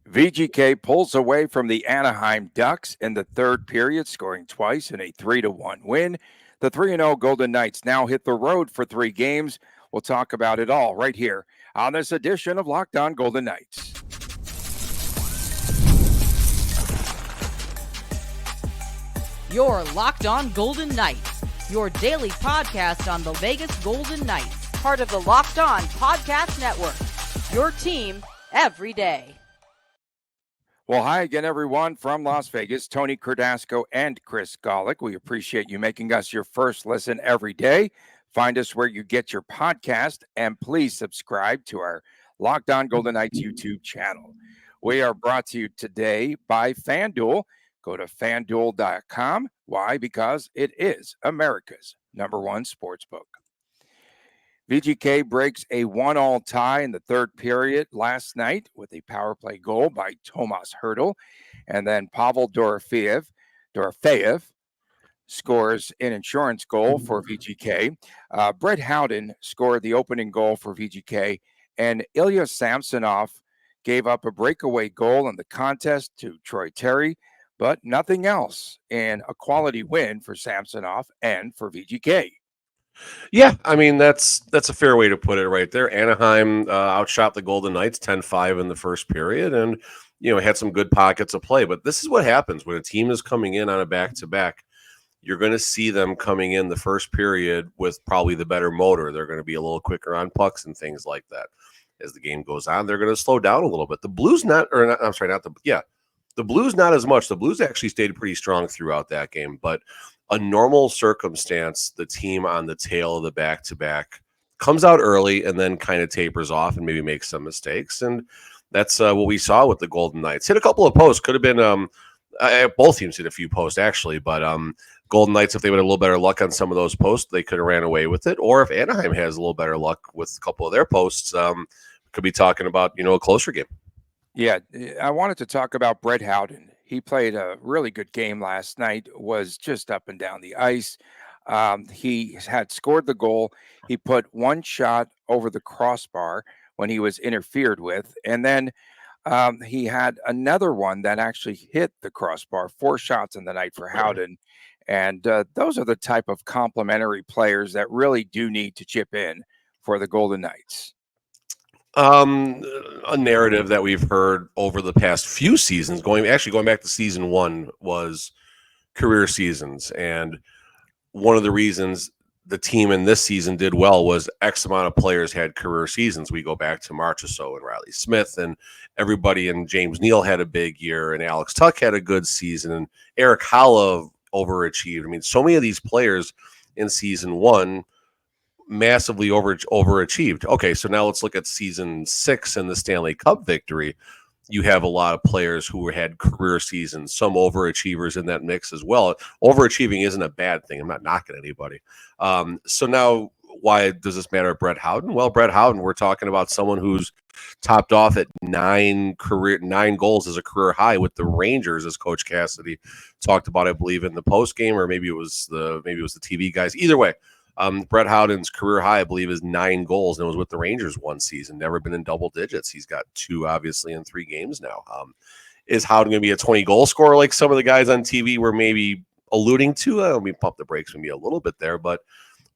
VGK pulls away from the Anaheim Ducks in the third period, scoring twice in a 3-1 win. The 3-0 Golden Knights now hit the road for 3 games. We'll talk about it all right here on this edition of Locked On Golden Knights. You're Locked On Golden Knights, your daily podcast on the Vegas Golden Knights, part of the Locked On Podcast Network, your team every day. Well, hi again, everyone, from Las Vegas. Tony Cardasco and Chris Golick. We appreciate you making us your first listen every day. Find us where you get your podcast, and please subscribe to our Locked On Golden Knights YouTube channel. We are brought to you today by FanDuel. Go to FanDuel.com. Why? Because it is America's #1 sportsbook. VGK breaks a 1-1 tie in the third period last night with a power play goal by Tomas Hertl. And then Pavel Dorofeyev scores an insurance goal for VGK. Brett Howden scored the opening goal for VGK. And Ilya Samsonov gave up a breakaway goal in the contest to Troy Terry, but nothing else, and a quality win for Samsonov and for VGK. Yeah, I mean, that's a fair way to put it right there. Anaheim outshot the Golden Knights 10-5 in the first period and, had some good pockets of play. But this is what happens when a team is coming in on a back-to-back. You're going to see them coming in the first period with probably the better motor. They're going to be a little quicker on pucks and things like that. As the game goes on, they're going to slow down a little bit. The Blues the Blues not as much. The Blues actually stayed pretty strong throughout that game, but a normal circumstance, the team on the tail of the back-to-back comes out early and then kind of tapers off and maybe makes some mistakes. And that's what we saw with the Golden Knights. Hit a couple of posts. Could have been both teams hit a few posts, actually. But Golden Knights, if they would have a little better luck on some of those posts, they could have ran away with it. Or if Anaheim has a little better luck with a couple of their posts, could be talking about, a closer game. Yeah, I wanted to talk about Brett Howden. He played a really good game last night, was just up and down the ice. He had scored the goal. He put one shot over the crossbar when he was interfered with. And then he had another one that actually hit the crossbar, 4 shots in the night for Howden. And those are the type of complementary players that really do need to chip in for the Golden Knights. A narrative that we've heard over the past few seasons, going back to season 1, was career seasons. And one of the reasons the team in this season did well was X amount of players had career seasons. We go back to Marchessault and Riley Smith and everybody, and James Neal had a big year, and Alex Tuch had a good season, and Eric Holla overachieved. I mean, so many of these players in season 1 massively overachieved. Okay, so now let's look at season 6 and the Stanley Cup victory. You have a lot of players who had career seasons, some overachievers in that mix as well. Overachieving isn't a bad thing. I'm not knocking anybody. So now, why does this matter at Brett Howden? Well, Brett Howden, we're talking about someone who's topped off at 9 goals as a career high with the Rangers, as Coach Cassidy talked about, I believe, in the post game, or maybe it was the TV guys. Either way. Brett Howden's career high, I believe, is 9 goals, and it was with the Rangers one season. Never been in double digits. He's got 2, obviously, in 3 games now. Is Howden going to be a 20-goal scorer like some of the guys on TV were maybe alluding to? Let me pump the brakes maybe a little bit there, but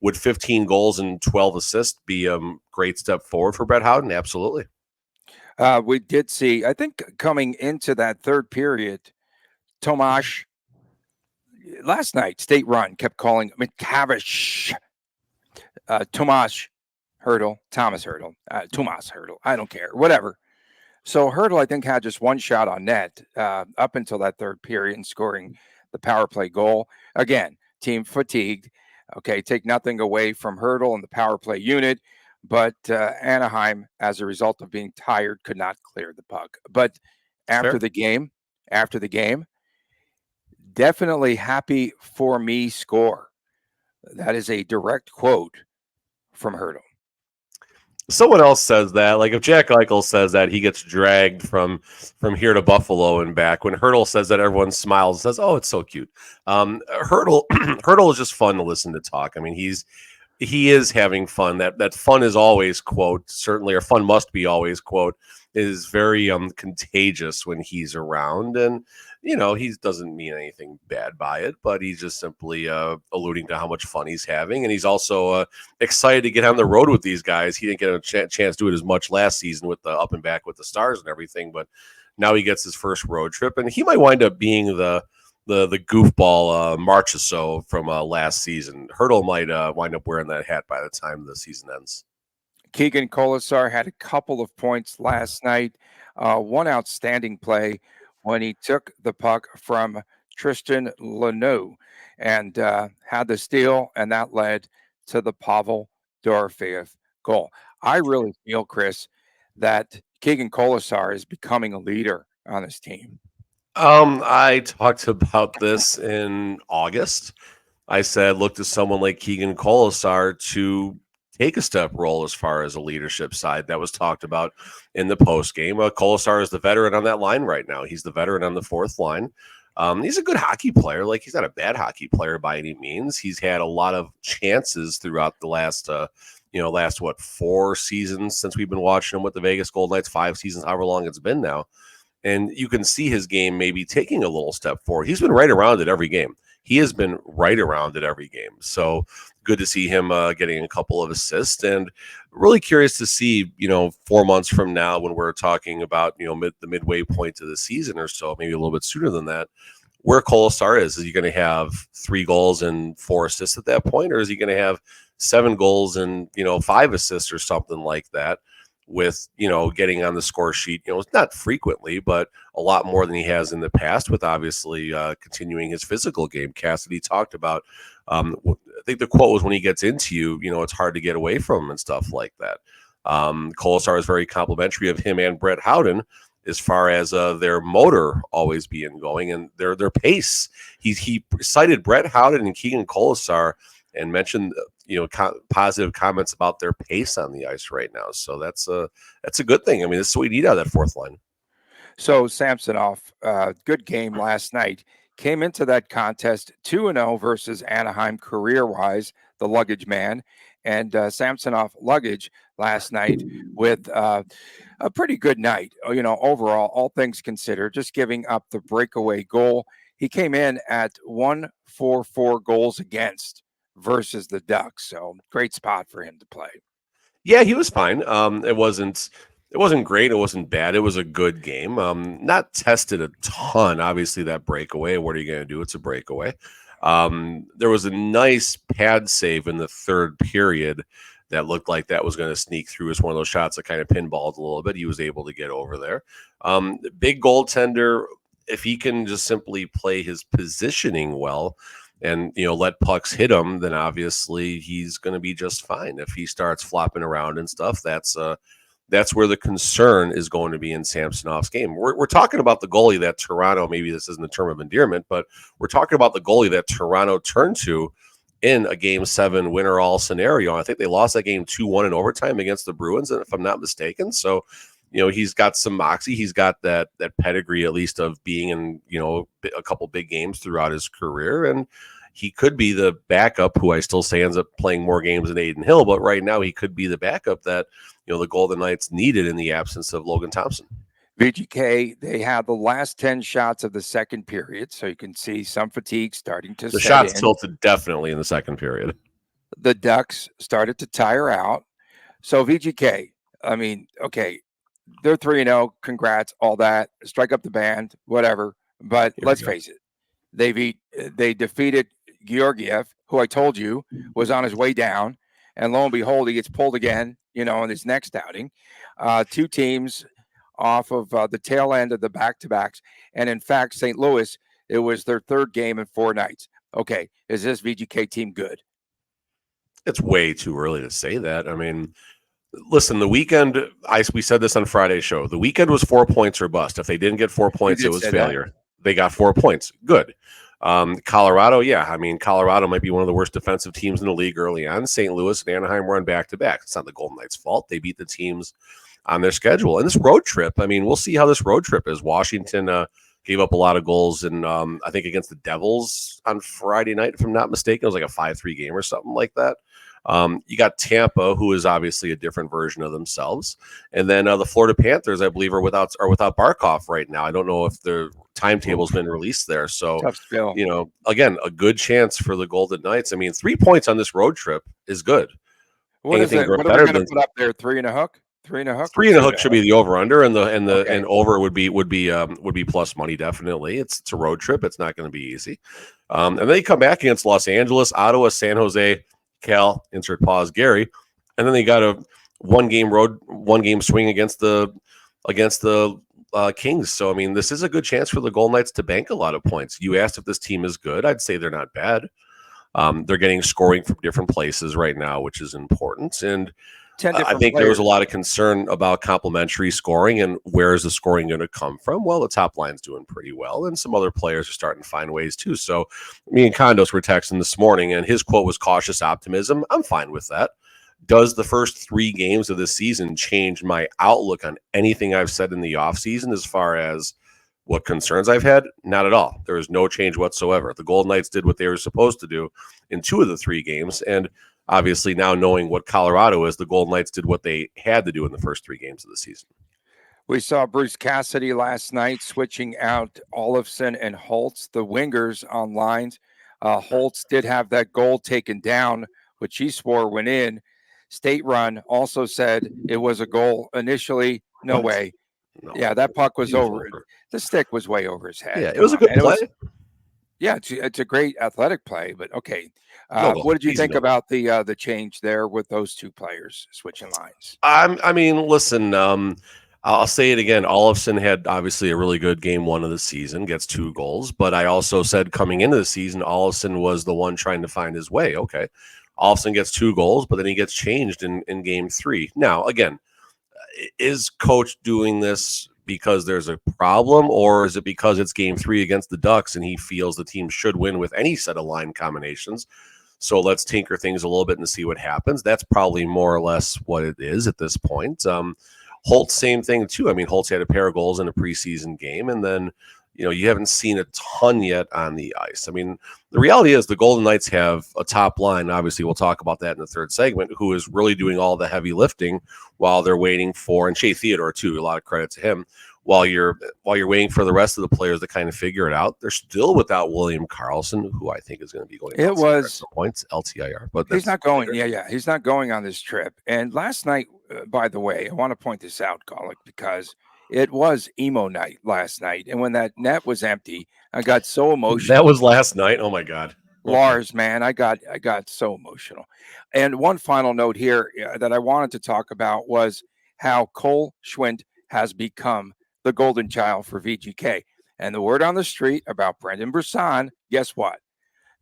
would 15 goals and 12 assists be a great step forward for Brett Howden? Absolutely. We did see, I think, coming into that third period, Tomas, last night, State Run kept calling McCavish. Tomas Hertl. I don't care. Whatever. So Hertl, I think, had just 1 shot on net up until that third period and scoring the power play goal. Again, team fatigued. Okay, take nothing away from Hertl and the power play unit, but Anaheim, as a result of being tired, could not clear the puck. But after the game, definitely happy for me score. That is a direct quote from Hertl. Someone else says that, like if Jack Eichel says that, he gets dragged from here to Buffalo and back. When Hertl says that, everyone smiles and says, "Oh, it's so cute." Hertl is just fun to listen to talk. I mean, he is having fun. That fun is always, quote, certainly, or fun must be always, quote, is very contagious when he's around. And he doesn't mean anything bad by it, but he's just simply alluding to how much fun he's having. And he's also excited to get on the road with these guys. He didn't get a chance to do it as much last season with the up and back with the Stars and everything, but now he gets his first road trip, and he might wind up being the goofball March or so from last season. Hurdle might wind up wearing that hat by the time the season ends. Keegan Colasar had a couple of points last night. One outstanding play when he took the puck from Tristan Lanoux and had the steal, and that led to the Pavel Dorofeyev goal. I really feel, Chris, that Keegan Colasar is becoming a leader on this team. I talked about this in August. I said, look to someone like Keegan Colasar to take a step role as far as a leadership side. That was talked about in the post game. Colasar is the veteran on that line right now. He's the veteran on the fourth line. He's a good hockey player. Like, he's not a bad hockey player by any means. He's had a lot of chances throughout the last 4 seasons since we've been watching him with the Vegas Golden Knights, 5 seasons, however long it's been now. And you can see his game maybe taking a little step forward. He's been right around it every game. He has been right around it every game. So good to see him getting a couple of assists, and really curious to see, 4 months from now when we're talking about, the midway point of the season or so, maybe a little bit sooner than that, where Colasar is. Is he going to have 3 goals and 4 assists at that point? Or is he going to have 7 goals and, 5 assists or something like that? With getting on the score sheet, not frequently, but a lot more than he has in the past, with obviously continuing his physical game. Cassidy talked about, I think the quote was, when he gets into you, it's hard to get away from him and stuff like that. Colasar is very complimentary of him and Brett Howden as far as their motor always being going and their pace. He cited Brett Howden and Keegan Colasar and mentioned positive comments about their pace on the ice right now. So that's a good thing. I mean, this is what we need out of that fourth line. So Samsonov, good game last night. Came into that contest 2-0 versus Anaheim career-wise, the luggage man. And Samsonov luggage last night with a pretty good night, overall, all things considered, just giving up the breakaway goal. He came in at 1-4-4 goals against versus the Ducks. So great spot for him to play. Yeah, he was fine. It wasn't great. It wasn't bad. It was a good game. Not tested a ton. Obviously, that breakaway. What are you going to do? It's a breakaway. There was a nice pad save in the third period that looked like that was going to sneak through. As one of those shots that kind of pinballed a little bit. He was able to get over there. Big goaltender. If he can just simply play his positioning well and let pucks hit him, then obviously he's going to be just fine. If he starts flopping around and stuff, that's where the concern is going to be in Samsonov's game. We're talking about the goalie that Toronto, maybe this isn't a term of endearment, but we're talking about the goalie that Toronto turned to in a Game 7 winner-all scenario. I think they lost that game 2-1 in overtime against the Bruins, if I'm not mistaken. So, he's got some moxie. He's got that pedigree, at least, of being in, a couple big games throughout his career. And he could be the backup, who I still say ends up playing more games than Aiden Hill. But right now he could be the backup that, the Golden Knights needed in the absence of Logan Thompson. VGK, they had the last 10 shots of the second period. So you can see some fatigue starting to set in. The shots tilted definitely in the second period. The Ducks started to tire out. So VGK, I mean, okay, they're 3-0. Congrats, all that. Strike up the band, whatever. But let's face it, they defeated Georgiev, who I told you was on his way down. And lo and behold, he gets pulled again, in his next outing. 2 teams off of the tail end of the back-to-backs. And in fact, St. Louis, it was their 3rd game in 4 nights. Okay, is this VGK team good? It's way too early to say that. I mean, listen, the weekend, we said this on Friday's show. The weekend was 4 points or bust. If they didn't get 4 points, it was failure. They got 4 points. Good. Colorado, yeah. I mean, Colorado might be one of the worst defensive teams in the league early on. St. Louis and Anaheim were on back-to-back. It's not the Golden Knights' fault. They beat the teams on their schedule. And this road trip, I mean, we'll see how this road trip is. Washington gave up a lot of goals, and I think against the Devils on Friday night, if I'm not mistaken. It was like a 5-3 game or something like that. You got Tampa, who is obviously a different version of themselves, and then the Florida Panthers, I believe, are without Barkov right now. I don't know if their timetable's been released there. So, Tough spill. Again, a good chance for the Golden Knights. I mean, 3 points on this road trip is good. What is it? What are we better going to than put up there? 3 and a hook? 3 and a hook? 3 and a hook should be the over under, and Okay. and over would be plus money. Definitely, it's a road trip. It's not going to be easy. And then you come back against Los Angeles, Ottawa, San Jose, Cal. Insert pause, Gary, and then they got a one game swing against the Kings. So I mean, this is a good chance for the Golden Knights to bank a lot of points. You asked if this team is good. I'd say they're not bad. They're getting scoring from different places right now, which is important. And 10 different I think players. there was a lot of concern about complementary scoring and where is the scoring going to come from? Well, the top line's doing pretty well, and some other players are starting to find ways too. So me and Condos were texting this morning, and his quote was cautious optimism. I'm fine with that. Does the first 3 games of the season change my outlook on anything I've said in the offseason as far as what concerns I've had? Not at all. There is no change whatsoever. The Golden Knights did what they were supposed to do in 2 of the 3 games, and obviously, now knowing what Colorado is, the Golden Knights did what they had to do in the first 3 games of the season. We saw Bruce Cassidy last night switching out Olofsson and Holtz, the wingers on lines. Holtz did have that goal taken down, which he swore went in. State Run also said it was a goal initially. No What? way. No. Yeah, that puck was He was over. over. The stick was way over his head. Yeah, it Come was a on. good And play. Yeah, it's a great athletic play, but okay. No goal. What did you Easy think no goal. about the change there with those 2 players switching lines? I mean, listen, I'll say it again. Olofsson had obviously a really good game 1 of the season, gets 2 goals, but I also said coming into the season, Olofsson was the one trying to find his way. Okay. Olofsson gets 2 goals, but then he gets changed in game 3. Now, again, is coach doing this because there's a problem, or is it because it's game 3 against the Ducks and he feels the team should win with any set of line combinations? So let's tinker things a little bit and see what happens. That's probably more or less what it is at this point. Holtz, same thing too. I mean, Holtz had a pair of goals in a preseason game, and then you haven't seen a ton yet on the ice. I mean, the reality is the Golden Knights have a top line. Obviously, we'll talk about that in the 3rd segment, who is really doing all the heavy lifting while they're waiting for, and Shea Theodore too, a lot of credit to him, while you're waiting for the rest of the players to kind of figure it out. They're still without William Karlsson, who I think is going to be going at some points, LTIR. But he's not going. Yeah. He's not going on this trip. And last night, by the way, I want to point this out, Golick, because it was emo night last night. And when that net was empty, I got so emotional. That was last night. Oh my God. Lars, man, I got so emotional. And one final note here that I wanted to talk about was how Cole Schwint has become the golden child for VGK. And the word on the street about Brendan Brisson, guess what?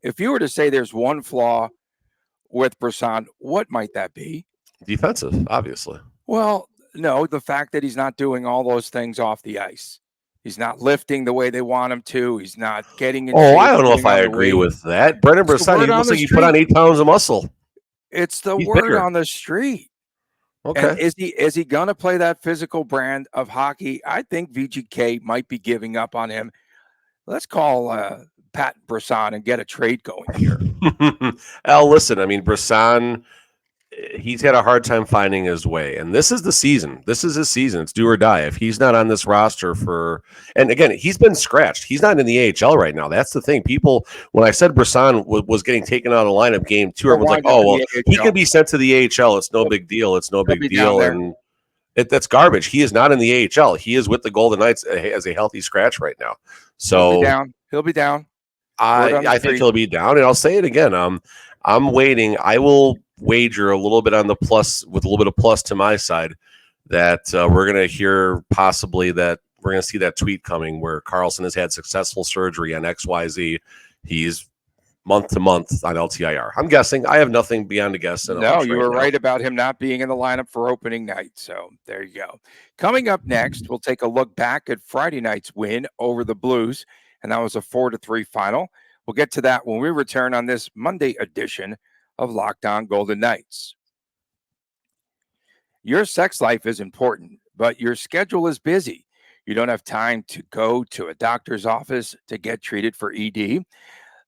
If you were to say there's one flaw with Brisson, what might that be? Defensive, obviously. Well, no, the fact that he's not doing all those things off the ice. He's not lifting the way they want him to. He's not getting in shape. I don't know if I agree with that. Brendan Brisson, he looks like he put on 8 pounds of muscle. It's the word on the street. Okay. And is he going to play that physical brand of hockey? I think VGK might be giving up on him. Let's call Pat Brisson and get a trade going here. Al, listen, I mean, Brisson, he's had a hard time finding his way. And this is the season. This is his season. It's do or die. If he's not on this roster and again, he's been scratched. He's not in the AHL right now. That's the thing. People, when I said Brisson was getting taken out of the lineup game 2, everyone's like, oh, well, he can be sent to the AHL. It's no big deal. It's no big deal. And that's garbage. He is not in the AHL. He is with the Golden Knights as a healthy scratch right now. So he'll be down. I think he'll be down. And I'll say it again. I'm waiting. I will wager a little bit on the plus, with a little bit of plus to my side, that we're going to hear possibly that we're going to see that tweet coming where Karlsson has had successful surgery on XYZ. He's month to month on LTIR. I'm guessing. I have nothing beyond a guess. No, you were right about him not being in the lineup for opening night. So there you go. Coming up next, we'll take a look back at Friday night's win over the Blues, and that was a 4-3 final. We'll get to that when we return on this Monday edition of Locked On Golden Knights. Your sex life is important, but your schedule is busy. You don't have time to go to a doctor's office to get treated for ED,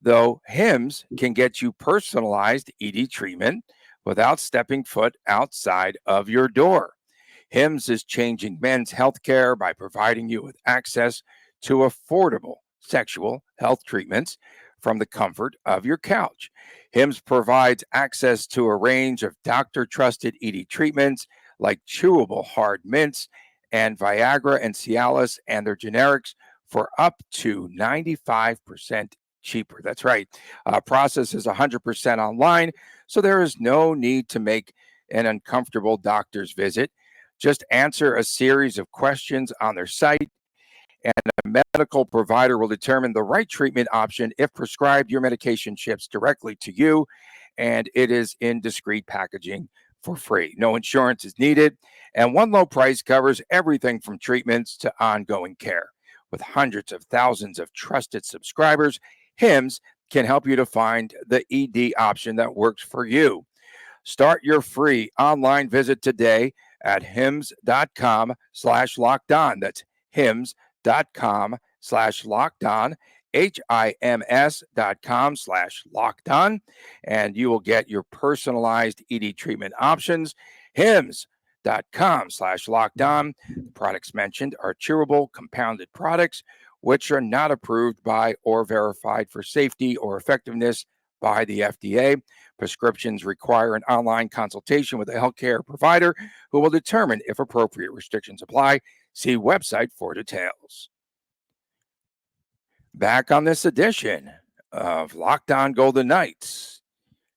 though Hims can get you personalized ED treatment without stepping foot outside of your door. HIMS is changing men's healthcare by providing you with access to affordable sexual health treatments from the comfort of your couch. HIMS provides access to a range of doctor trusted ED treatments like chewable hard mints and Viagra and Cialis and their generics for up to 95% cheaper. That's right. Process is 100% online, so there is no need to make an uncomfortable doctor's visit. Just answer a series of questions on their site, and a medical provider will determine the right treatment option. If prescribed, your medication ships directly to you, and it is in discreet packaging for free. No insurance is needed, and one low price covers everything from treatments to ongoing care. With hundreds of thousands of trusted subscribers, HIMS can help you to find the ED option that works for you. Start your free online visit today at hims.com/lockedon. That's hims.com/lockedon, HIMS.com/lockedon, and you will get your personalized ED treatment options. HIMS.com/lockedon. The products mentioned are chewable compounded products, which are not approved by or verified for safety or effectiveness by the FDA. Prescriptions require an online consultation with a healthcare provider who will determine if appropriate restrictions apply. See website for details. Back on this edition of Locked On Golden Knights,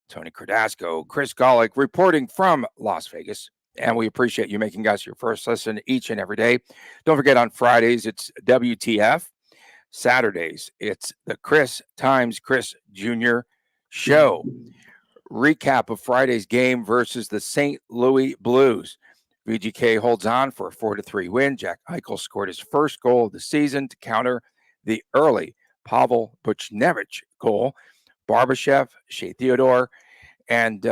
Tony Cardasco, Chris Golick reporting from Las Vegas. And we appreciate you making us your first listen each and every day. Don't forget, on Fridays, it's WTF. Saturdays, it's the Chris times Chris Jr. show. Recap of Friday's game versus the St. Louis Blues. VGK holds on for a 4-3 win. Jack Eichel scored his first goal of the season to counter the early Pavel Buchnevich goal. Barbashev, Shea Theodore, and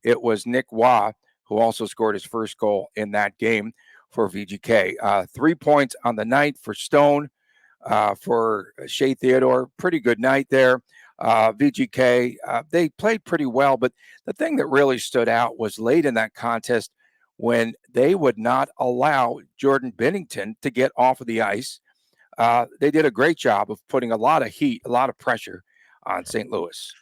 it was Nick Waugh who also scored his first goal in that game for VGK. 3 points on the night for Stone, for Shea Theodore. Pretty good night there. VGK, they played pretty well, but the thing that really stood out was late in that contest when they would not allow Jordan Binnington to get off of the ice. They did a great job of putting a lot of heat, a lot of pressure on St. Louis.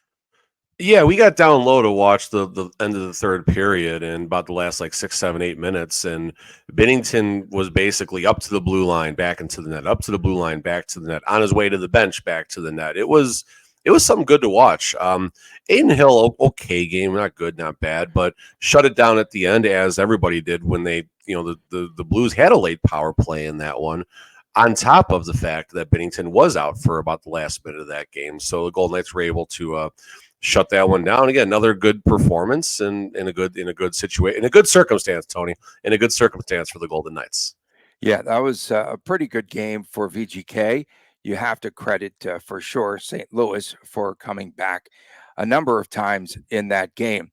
Yeah, we got down low to watch the end of the third period and about the last 6, 7, 8 minutes. And Binnington was basically up to the blue line, back into the net, up to the blue line, back to the net, on his way to the bench, back to the net. It was something good to watch. Aiden Hill, okay game, not good, not bad, but shut it down at the end, as everybody did when they, the Blues had a late power play in that one, on top of the fact that Binnington was out for about the last minute of that game. So the Golden Knights were able to shut that one down. Again, another good performance and in a good situation, in a good circumstance, Tony, in a good circumstance for the Golden Knights. Yeah, that was a pretty good game for VGK. You have to credit for sure St. Louis for coming back a number of times in that game.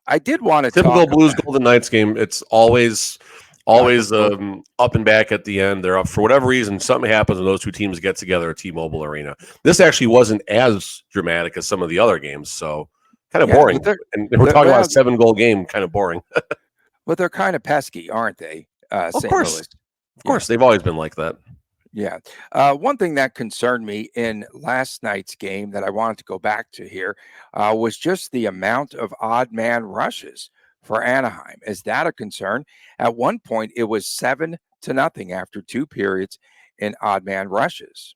I did want to typical talk Blues about, Golden Knights game. It's always up and back at the end. They're up for whatever reason. Something happens when those two teams get together at T-Mobile Arena. This actually wasn't as dramatic as some of the other games, so kind of boring. And we're talking about a 7-goal game, kind of boring. But they're kind of pesky, aren't they? Of course. Of course, they've always been like that. Yeah. One thing that concerned me in last night's game that I wanted to go back to here was just the amount of odd man rushes for Anaheim. Is that a concern? At one point, it was 7-0 after 2 periods in odd man rushes.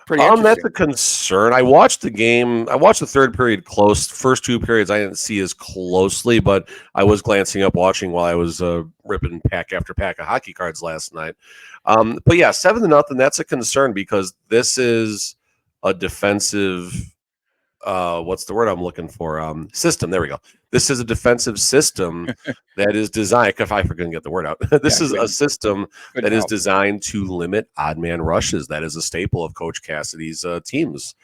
Pretty interesting. That's a concern. I watched the game. I watched the third period close. First 2 periods I didn't see as closely, but I was glancing up, watching while I was ripping pack after pack of hockey cards last night. But yeah, 7-0. That's a concern because this is a defensive. What's the word I'm looking for? System. There we go. This is a defensive system that is designed. If I forget to get the word out, this is a system that is designed to limit odd man rushes. That is a staple of Coach Cassidy's teams.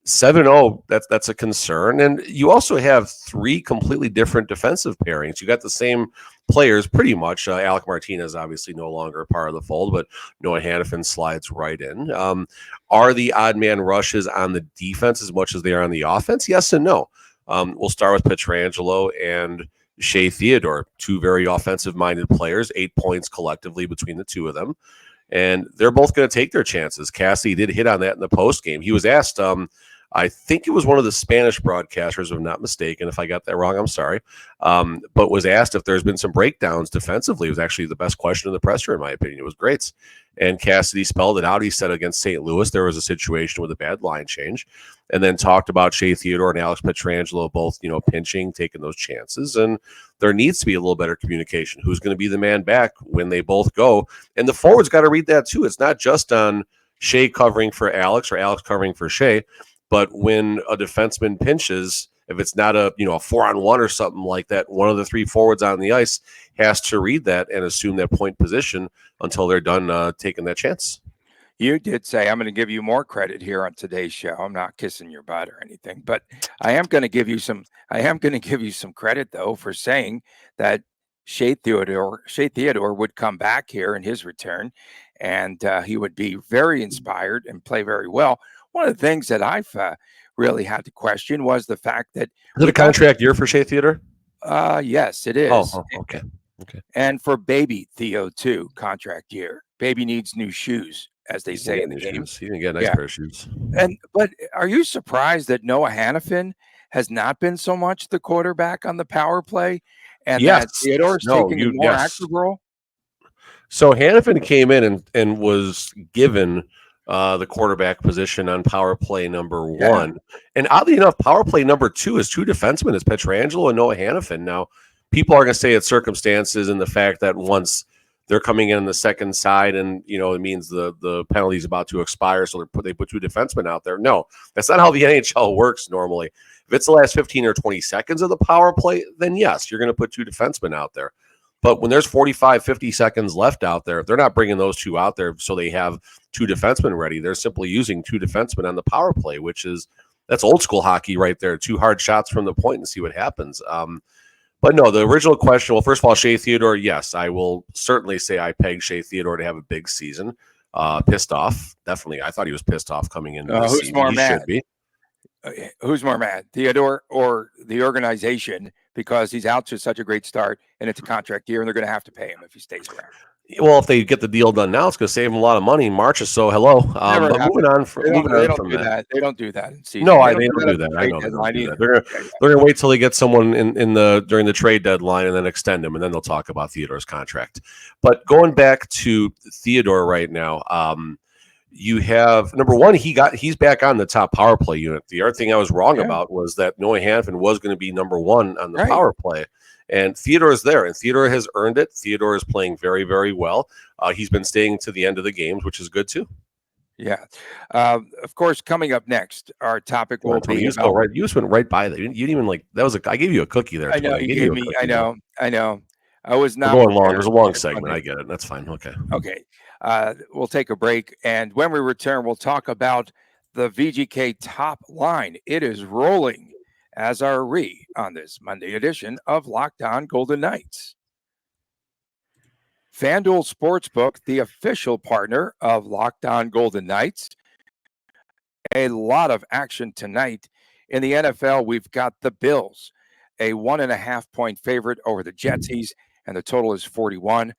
7-0. That's a concern, and you also have 3 completely different defensive pairings. You got the same players pretty much. Alec Martinez obviously no longer a part of the fold, but Noah Hannafin slides right in. Are the odd man rushes on the defense as much as they are on the offense? Yes and no. We'll start with Pietrangelo and Shea Theodore, two very offensive-minded players, 8 points collectively between the two of them. And they're both going to take their chances. Cassidy did hit on that in the post game. He was asked, I think it was one of the Spanish broadcasters, if I'm not mistaken. If I got that wrong, I'm sorry. But was asked if there's been some breakdowns defensively. It was actually the best question in the presser, in my opinion. It was great. And Cassidy spelled it out. He said against St. Louis, there was a situation with a bad line change, and then talked about Shea Theodore and Alex Pietrangelo both, pinching, taking those chances. And there needs to be a little better communication. Who's going to be the man back when they both go? And the forwards got to read that too. It's not just on Shea covering for Alex or Alex covering for Shea, but when a defenseman pinches, if it's not a 4-on-1 or something like that, one of the three forwards on the ice has to read that and assume that point position until they're done taking that chance. You did say I'm going to give you more credit here on today's show. I'm not kissing your butt or anything, but I am going to give you some credit though for saying that Shea Theodore would come back here in his return, and he would be very inspired and play very well. One of the things that I've really had to question was the fact that is it a contract year for Shea Theodore? Yes, it is. Oh, okay. And for baby Theo too, contract year. Baby needs new shoes, as they say in the game. He didn't get a nice pair of shoes. But are you surprised that Noah Hannafin has not been so much the quarterback on the power play, and that Theodore's taking a more active role? So Hannafin came in and was given the quarterback position on power play number one. And oddly enough, power play number two is two defensemen. It's Pietrangelo and Noah Hannafin. Now, people are going to say it's circumstances and the fact that once they're coming in on the second side and, it means the penalty is about to expire, so they put two defensemen out there. No, that's not how the NHL works normally. If it's the last 15 or 20 seconds of the power play, then yes, you're going to put two defensemen out there. But when there's 45, 50 seconds left out there, they're not bringing those two out there so they have two defensemen ready. They're simply using two defensemen on the power play, that's old school hockey right there. Two hard shots from the point and see what happens. But no, the original question, well, first of all, Shea Theodore, yes, I will certainly say I pegged Shea Theodore to have a big season. Pissed off, definitely. I thought he was pissed off coming into this season. More mad? Should be. Who's more mad, Theodore or the organization, because he's out to such a great start and it's a contract year and they're going to have to pay him if he stays around? Well, if they get the deal done now, it's going to save them a lot of money in March or so. Hello. But moving on from that. They don't do that in season. No, they don't do that. I know they don't do that. They're going to wait till they get someone during the trade deadline and then extend him, and then they'll talk about Theodore's contract. But going back to Theodore right now, you have number one, he's back on the top power play unit. The other thing I was wrong about was that Noah Hannafin was going to be number one on the power play. And Theodore is there, and Theodore has earned it. Theodore is playing very, very well. He's been staying to the end of the games, which is good too. Yeah. Of course, coming up next, our topic will be you just went right by that. You didn't even I gave you a cookie there. I know you gave me. I know. I was not going long. There's a long segment. I get it. That's fine. Okay. We'll take a break, and when we return, we'll talk about the VGK top line. It is rolling, as are we on this Monday edition of Locked On Golden Knights. FanDuel Sportsbook, the official partner of Locked On Golden Knights. A lot of action tonight in the NFL. We've got the Bills, a 1.5-point favorite over the Jetsies, and the total is 41.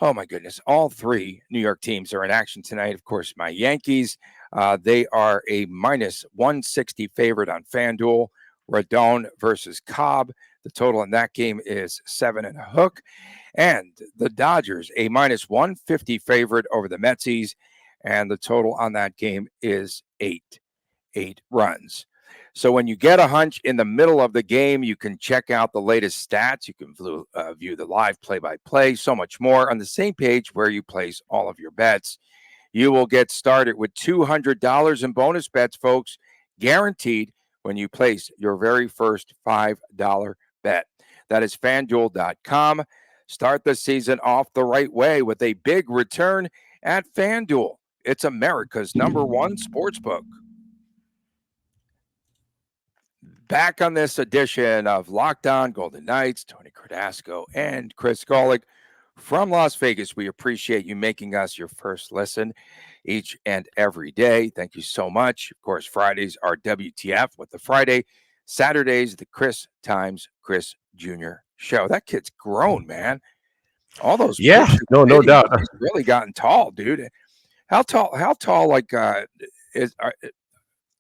Oh, my goodness. All three New York teams are in action tonight. Of course, my Yankees, they are a minus 160 favorite on FanDuel. Rodon versus Cobb. The total in that game is 7.5. And the Dodgers, a minus 150 favorite over the Metsies. And the total on that game is 8 runs. So when you get a hunch in the middle of the game, you can check out the latest stats. You can view the live play-by-play, so much more on the same page where you place all of your bets. You will get started with $200 in bonus bets, folks, guaranteed when you place your very first $5 bet. That is FanDuel.com. Start the season off the right way with a big return at FanDuel. It's America's #1 sportsbook. Back on this edition of Locked On Golden Knights, Tony Cardasco and Chris Golick from Las Vegas. We appreciate you making us your first listen each and every day. Thank you so much. Of course, Fridays are WTF with the Friday Saturdays, the Chris times Chris Jr. show. That kid's grown, man. All those pictures, no videos, doubt. he's really gotten tall, dude. How tall? Like is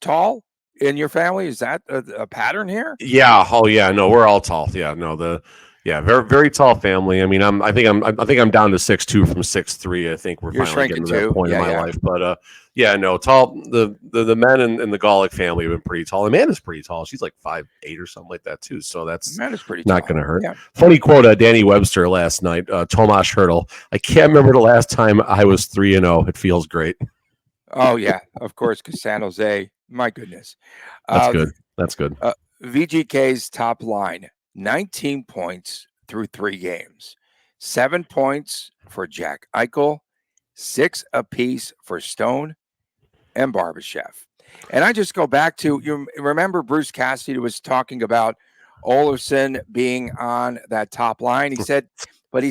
tall in your family? Is that a pattern here? Yeah. Oh yeah. No, we're all tall. Yeah. No. Very very tall family. I mean, I think I'm down to 6'2" from 6'3". I think we're You're finally getting shrinking to that too. point in Yeah, my yeah. life. But yeah, no, tall. The men in the Golick family have been pretty tall. Amanda's pretty tall. She's like 5'8" or something like that too. So that's Man, it's pretty not tall. going to hurt. Yeah. Funny quote, Danny Webster last night. Tomasz Hurdle. I can't remember the last time I was 3-0. It feels great. Oh yeah, of course, because San Jose. My goodness. That's good. That's good. VGK's top line: 19 points through 3 games, 7 points for Jack Eichel, 6 apiece for Stone and Barbashev. And I just go back to, you remember Bruce Cassidy was talking about Olofsson being on that top line. He said, but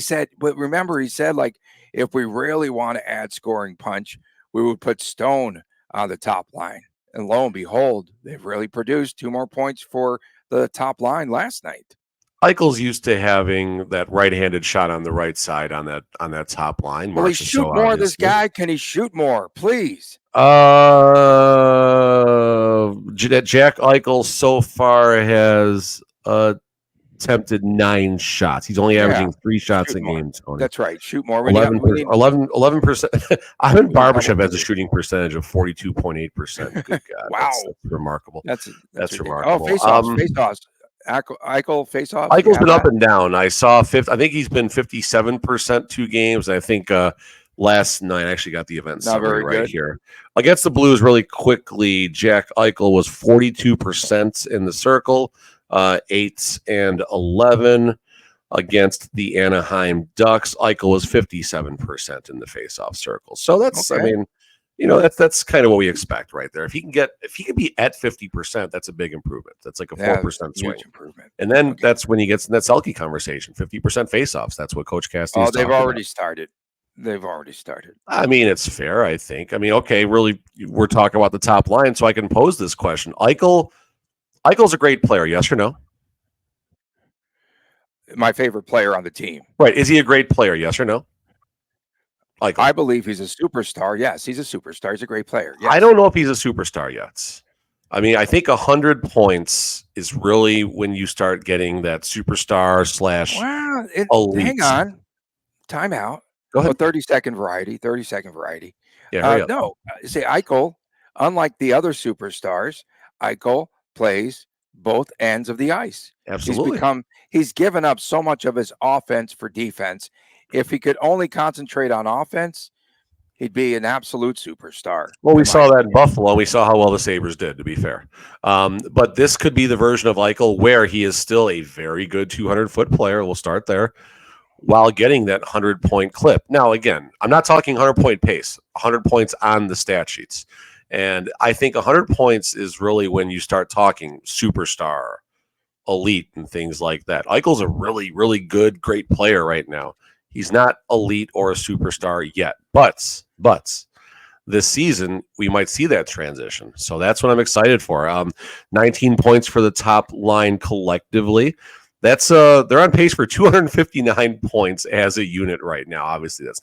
remember, he said, like, if we really want to add scoring punch, we would put Stone on the top line. And lo and behold, they've really produced 2 more points for the top line last night. Eichel's used to having that right-handed shot on the right side on that top line. Will he shoot more? This guy, can he shoot more? Please. Jack Eichel so far has attempted 9 shots. He's only averaging 3 shots a game, Tony. That's right. Shoot more. 11%. Ivan Barbashev has a shooting percentage of 42.8%. Good God. Wow. That's remarkable. That's remarkable. Oh, face-offs. Eichel face-offs. Eichel's been up and down. I saw I think he's been 57% 2 games. I think last night, I actually got the event summary right here. Against the Blues really quickly, Jack Eichel was 42% in the circle, 8 and 11. Against the Anaheim Ducks, Eichel was 57% in the face-off circle. So that's, I mean, that's kind of what we expect right there. If he can be at 50%, that's a big improvement. That's like a 4% swing improvement. And then that's when he gets in that Selke conversation, 50% face-offs. That's what Coach Cassidy is they've already started. They've already started. I mean, it's fair, I think. I mean, okay, really, we're talking about the top line, so I can pose this question. Eichel's a great player, yes or no? My favorite player on the team. Right. Is he a great player, yes or no? Eichel. I believe he's a superstar. Yes, he's a superstar. He's a great player. Yes. I don't know if he's a superstar yet. I mean, I think 100 points is really when you start getting that superstar / elite. Hang on. Timeout. Go ahead. 30-second variety. 30-second variety. Yeah. No. See, Eichel, unlike the other superstars, Eichel plays both ends of the ice. Absolutely. He's given up so much of his offense for defense. If he could only concentrate on offense, he'd be an absolute superstar. Well, we saw that in Buffalo. We saw how well the Sabres did, to be fair. But this could be the version of Eichel where he is still a very good 200-foot player. We'll start there, while getting that 100-point clip. Now, again, I'm not talking 100-point pace, 100 points on the stat sheets. And I think 100 points is really when you start talking superstar, elite, and things like that. Eichel's a really, really good, great player right now. He's not elite or a superstar yet. But this season, we might see that transition. So that's what I'm excited for. 19 points for the top line collectively. That's they're on pace for 259 points as a unit right now. Obviously, that's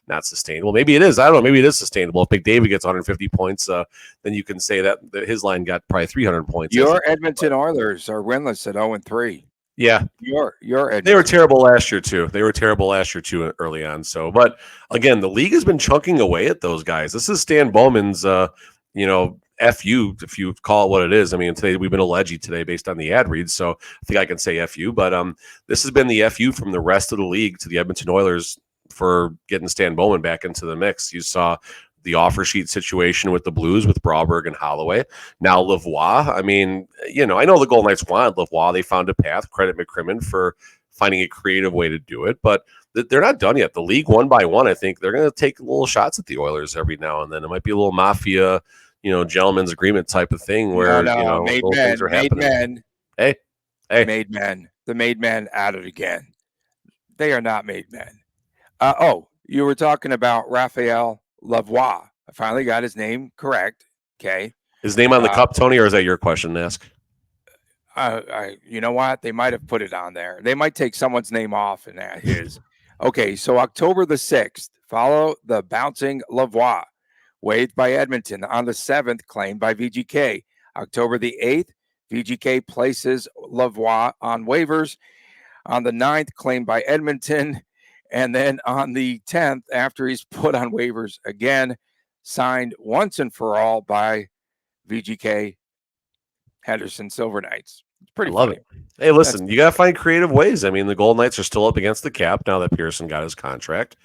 not sustainable. Maybe it is. I don't know. Maybe it is sustainable. If McDavid gets 150 points, then you can say that his line got probably 300 points. Your Edmonton Oilers are winless at 0-3. Yeah, your Edmonton. They were terrible last year too. Early on. So, but again, the league has been chunking away at those guys. This is Stan Bowman's, FU, if you call it what it is. I mean, today we've been alleged today based on the ad reads, so I think I can say FU. But this has been the FU from the rest of the league to the Edmonton Oilers for getting Stan Bowman back into the mix. You saw the offer sheet situation with the Blues with Broberg and Holloway. Now Lavoie. I mean, I know the Golden Knights wanted Lavoie. They found a path. Credit McCrimmon for finding a creative way to do it, but they're not done yet. The league, one by one, I think they're going to take little shots at the Oilers every now and then. It might be a little mafia, gentleman's agreement type of thing where things are happening. Hey, made men. The made men at it again. They are not made men. You were talking about Raphael Lavoie. I finally got his name correct. Okay. His name on the cup, Tony, or is that your question to ask? You know what? They might have put it on there. They might take someone's name off and add his. Okay, so October the 6th, follow the bouncing Lavoie, waived by Edmonton. On the 7th, claimed by VGK. October the 8th, VGK places Lavoie on waivers. On the 9th, claimed by Edmonton. And then on the 10th, after he's put on waivers again, signed once and for all by VGK Henderson Silver Knights. It's pretty love funny. it. Hey, listen, you got to find creative ways. I mean, the Golden Knights are still up against the cap now that Pearson got his contract.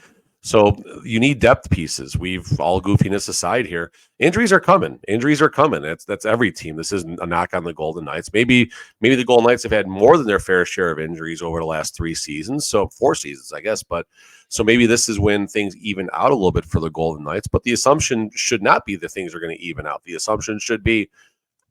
So you need depth pieces. We've all goofiness aside here. Injuries are coming. That's every team. This isn't a knock on the Golden Knights. Maybe the Golden Knights have had more than their fair share of injuries over the last 4 seasons, I guess. But so maybe this is when things even out a little bit for the Golden Knights. But the assumption should not be that things are going to even out. The assumption should be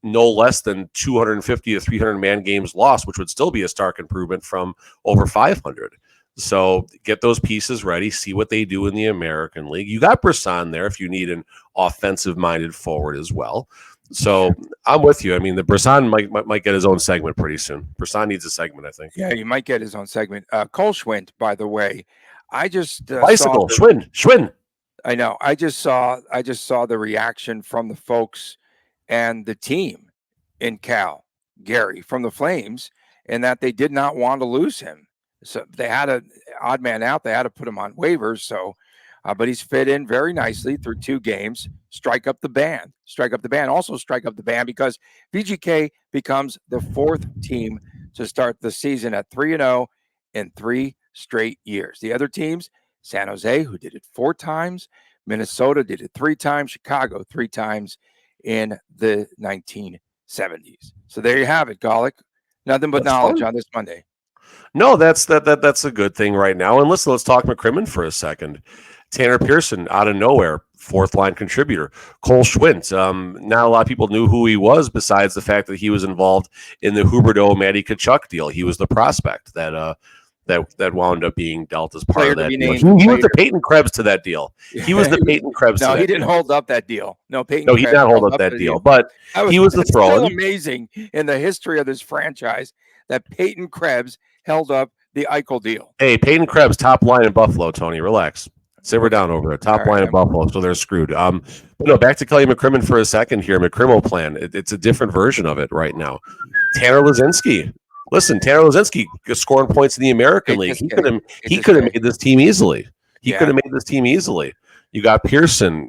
no less than 250 to 300 man games lost, which would still be a stark improvement from over 500. So get those pieces ready, see what they do in the American League. You got Brisson there if you need an offensive-minded forward as well. So I'm with you. I mean, the Brisson might get his own segment pretty soon. Brisson needs a segment, I think. Yeah, he might get his own segment. Cole Schwint, by the way, I just bicycle Schwinn. I know. I just saw the reaction from the folks and the team in Cal, Gary, from the Flames, and that they did not want to lose him. So they had an odd man out. They had to put him on waivers. So, but he's fit in very nicely through 2 games. Strike up the band. Also strike up the band because VGK becomes the 4th team to start the season at 3-0 in 3 straight years. The other teams, San Jose, who did it 4 times, Minnesota did it 3 times, Chicago 3 times in the 1970s. So there you have it, Golick. Nothing but knowledge on this Monday. No, that's a good thing right now. And listen, let's talk McCrimmon for a second. Tanner Pearson out of nowhere, 4th line contributor. Cole Schwint. Not a lot of people knew who he was besides the fact that he was involved in the Huberdeau Matty Tkachuk deal. He was the prospect that wound up being dealt as part of that deal. He was the Peyton Krebs to that deal. He was the Peyton Krebs to that deal. No, he didn't hold up that deal. No, he did not hold up that deal. But he was the throw. It's so amazing in the history of this franchise that Peyton Krebs held up the Eichel deal. Hey, Peyton Krebs, top line in Buffalo, Tony. Relax. Simmer down over there. Top line in Buffalo, so they're screwed. But no, back to Kelly McCrimmon for a second here. McCrimmon plan. It's a different version of it right now. Tanner Lazinski. Listen, Tanner Lazinski scoring points in the American League. He could have made this team easily. You got Pearson,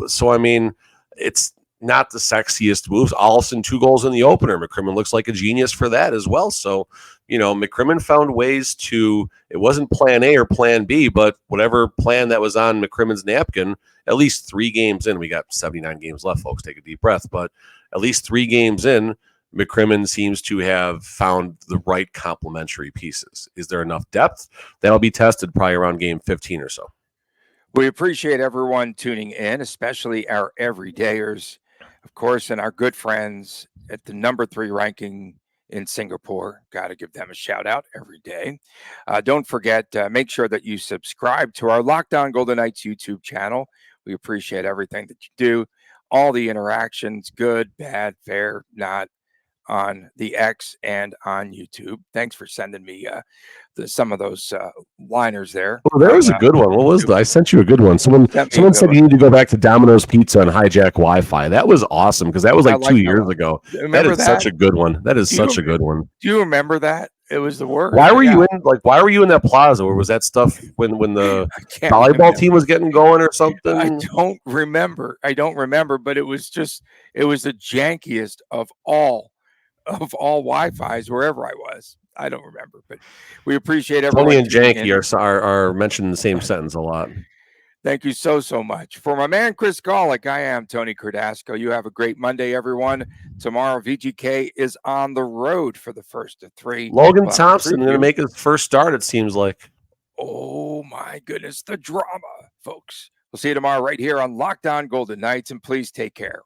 so I mean, it's not the sexiest moves. Allison 2 goals in the opener. McCrimmon looks like a genius for that as well. So, McCrimmon found ways to, it wasn't plan A or plan B, but whatever plan that was on McCrimmon's napkin, at least 3 games in, we got 79 games left, folks, take a deep breath, but at least 3 games in, McCrimmon seems to have found the right complementary pieces. Is there enough depth? That'll be tested probably around game 15 or so. We appreciate everyone tuning in, especially our everydayers, of course, and our good friends at the number 3 ranking in Singapore. Got to give them a shout out every day. Don't forget, make sure that you subscribe to our Locked On Golden Knights YouTube channel. We appreciate everything that you do, all the interactions, good, bad, fair, not, on the X and on YouTube. Thanks for sending me some of those liners there. Well, there was a good one. What was that? I sent you a good one. Someone said you need to go back to Domino's Pizza and hijack Wi-Fi. That was awesome because that was like 2 years ago. That is such a good one. That is such a good one. Do you remember that? It was the worst. Why were you in that plaza? Or was that stuff when the volleyball team was getting going or something? I don't remember, but it was the jankiest of all Wi-Fis wherever I was. I don't remember, but we appreciate everyone. Tony and Janky are mentioned in the same sentence a lot. Thank you so much. For my man, Chris Golick, I am Tony Cardasco. You have a great Monday, everyone. Tomorrow, VGK is on the road for the first of 3. Logan Thompson going to make his first start, it seems like. Oh, my goodness. The drama, folks. We'll see you tomorrow right here on Locked On Golden Knights, and please take care.